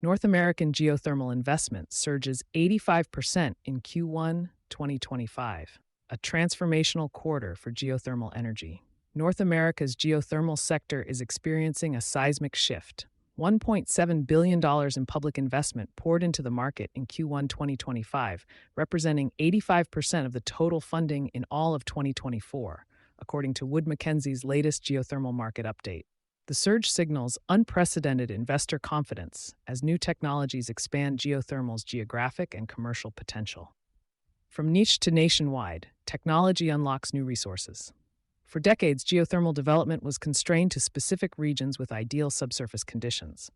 North American geothermal investment surges 85% in Q1 2025, a transformational quarter for geothermal energy. North America's geothermal sector is experiencing a seismic shift. $1.7 billion in public investment poured into the market in Q1 2025, representing 85% of the total funding in all of 2024, according to Wood Mackenzie's latest geothermal market update. The surge signals unprecedented investor confidence as new technologies expand geothermal's geographic and commercial potential. From niche to nationwide, technology unlocks new resources. For decades, geothermal development was constrained to specific regions with ideal subsurface conditions.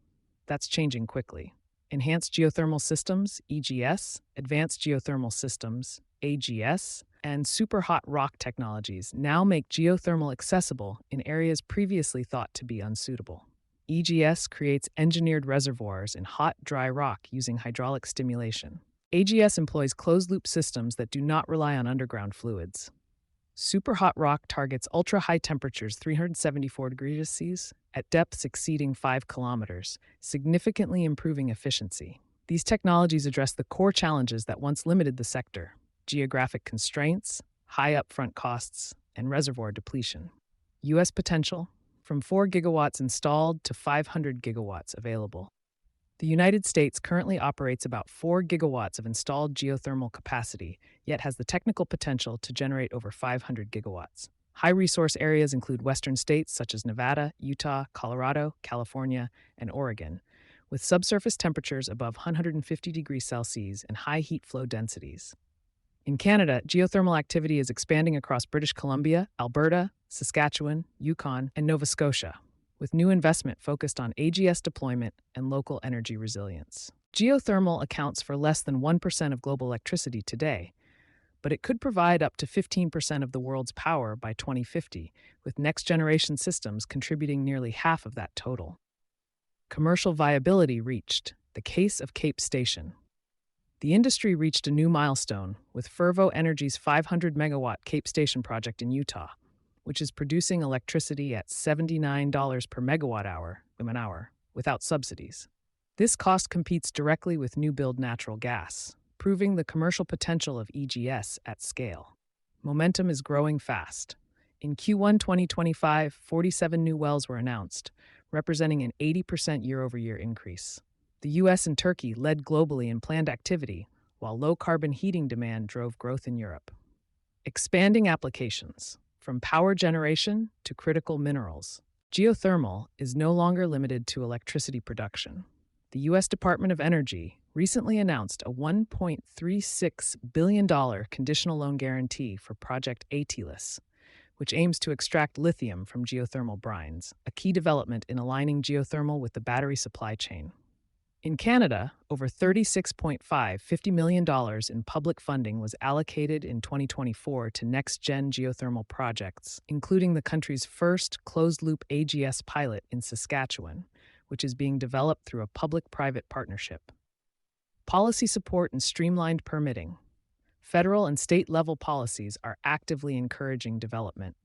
That's changing quickly. Enhanced geothermal systems, EGS, advanced geothermal systems, AGS, and superhot rock technologies now make geothermal accessible in areas previously thought to be unsuitable. EGS creates engineered reservoirs in hot, dry rock using hydraulic stimulation. AGS employs closed-loop systems that do not rely on underground fluids. Superhot rock targets ultra-high temperatures 374 degrees Celsius at depths exceeding 5 kilometers, significantly improving efficiency. These technologies address the core challenges that once limited the sector: geographic constraints, high upfront costs, and reservoir depletion. U.S. potential: from 4 gigawatts installed to 500 gigawatts available. The United States currently operates about 4 gigawatts of installed geothermal capacity, yet has the technical potential to generate over 500 gigawatts. High-resource areas include western states such as Nevada, Utah, Colorado, California, and Oregon, with subsurface temperatures above 150 degrees Celsius and high heat flow densities. In Canada, geothermal activity is expanding across British Columbia, Alberta, Saskatchewan, Yukon, and Nova Scotia, with new investment focused on AGS deployment and local energy resilience. Geothermal accounts for less than 1% of global electricity today, but it could provide up to 15% of the world's power by 2050, with next-generation systems contributing nearly half of that total. Commercial viability reached: the case of Cape Station. The industry reached a new milestone with Fervo Energy's 500-megawatt Cape Station project in Utah, which is producing electricity at $79 per megawatt-hour without subsidies. This cost competes directly with new-build natural gas, proving the commercial potential of EGS at scale. Momentum is growing fast. In Q1 2025, 47 new wells were announced, representing an 80% year-over-year increase. The U.S. and Turkey led globally in planned activity, while low-carbon heating demand drove growth in Europe. Expanding applications: from power generation to critical minerals, geothermal is no longer limited to electricity production. The U.S. Department of Energy recently announced a $1.36 billion conditional loan guarantee for Project ATLAS, which aims to extract lithium from geothermal brines, a key development in aligning geothermal with the battery supply chain. In Canada, over $50 million in public funding was allocated in 2024 to next-gen geothermal projects, including the country's first closed-loop AGS pilot in Saskatchewan, which is being developed through a public-private partnership. Policy support and streamlined permitting: federal and state-level policies are actively encouraging development.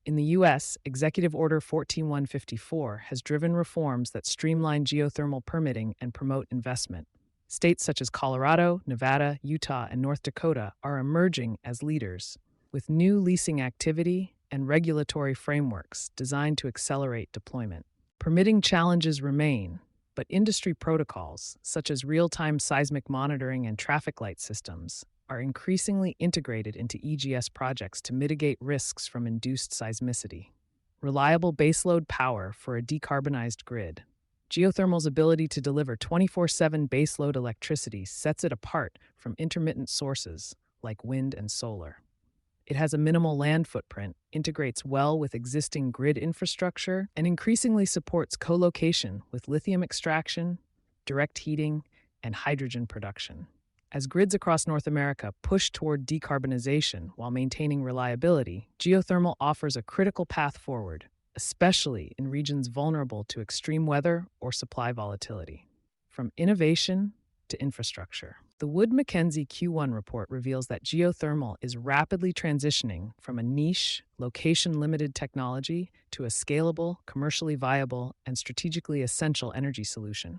In the U.S., Executive Order 14154 has driven reforms that streamline geothermal permitting and promote investment. States such as Colorado, Nevada, Utah, and North Dakota are emerging as leaders, with new leasing activity and regulatory frameworks designed to accelerate deployment. Permitting challenges remain, but industry protocols, such as real-time seismic monitoring and traffic light systems, are increasingly integrated into EGS projects to mitigate risks from induced seismicity. Reliable baseload power for a decarbonized grid: geothermal's ability to deliver 24/7 baseload electricity sets it apart from intermittent sources like wind and solar. It has a minimal land footprint, integrates well with existing grid infrastructure, and increasingly supports co-location with lithium extraction, direct heating, and hydrogen production. As grids across North America push toward decarbonization while maintaining reliability, geothermal offers a critical path forward, especially in regions vulnerable to extreme weather or supply volatility. From innovation to infrastructure, the Wood Mackenzie Q1 report reveals that geothermal is rapidly transitioning from a niche, location-limited technology to a scalable, commercially viable, and strategically essential energy solution.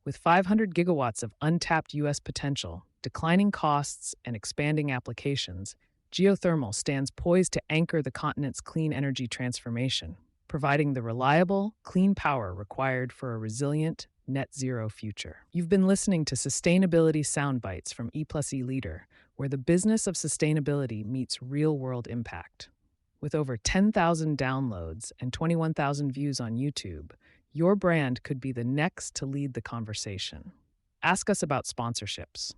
With 500 gigawatts of untapped U.S. potential, declining costs, and expanding applications, geothermal stands poised to anchor the continent's clean energy transformation, providing the reliable, clean power required for a resilient, net zero future. You've been listening to Sustainability Soundbites from E+E Leader, where the business of sustainability meets real-world impact. With over 10,000 downloads and 21,000 views on YouTube, your brand could be the next to lead the conversation. Ask us about sponsorships.